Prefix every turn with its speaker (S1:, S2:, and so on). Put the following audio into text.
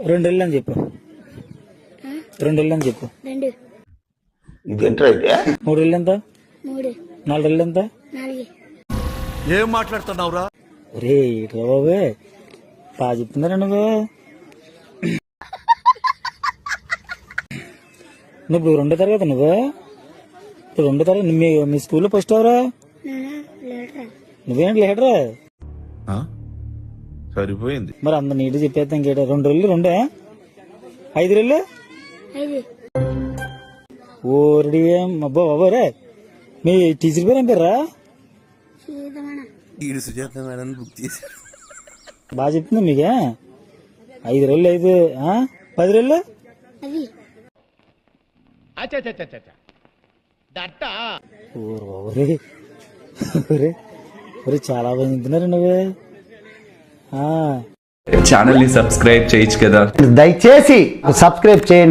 S1: 2 ఇల్లు అని చెప్పు. 2 ఇల్లు అని చెప్పు.
S2: 2
S3: ఇది ఎంటర్ అయితే
S1: 3 ఇల్లు ఎంత?
S2: 3
S1: 4 ఇల్లు ఎంత?
S2: 4
S4: ఏం మాట్లాడుతున్నావురా?
S1: ఒరే ఇట్లా బాబే బాగా చెప్తున్నారా నువ్వు? నువ్వు 2వ తరగతి నువ్వు ఇప్పుడు 2వ తరగతి మీ స్కూల్లో ఫస్ట్ ఎవరా?
S2: లీటర్
S1: నువ్వేంటి లీటరా?
S4: సరిపోయింది.
S1: మరి అంత నీట్ చెప్పేస్తాం కేట. 2 ఇల్లు 2 5 ఇల్లు
S2: 5
S1: ఓడి అబ్బా బాబా రే. మీ టీచర్ పేరు ఏం పేర్రా?
S2: సీతమణ
S4: ఈడు సుజాత మేడం బుక్ చేశారు.
S1: బాగా చెప్తుందా మీకే? 5 ఇల్లు 5 10 ఇల్లు
S2: అది
S1: ఒరే చాలా బాగా చెప్తున్నారు నువ్వే.
S5: ఛానల్ ని సబ్స్క్రైబ్ చేయొచ్చు కదా.
S3: దయచేసి సబ్స్క్రైబ్ చేయండి.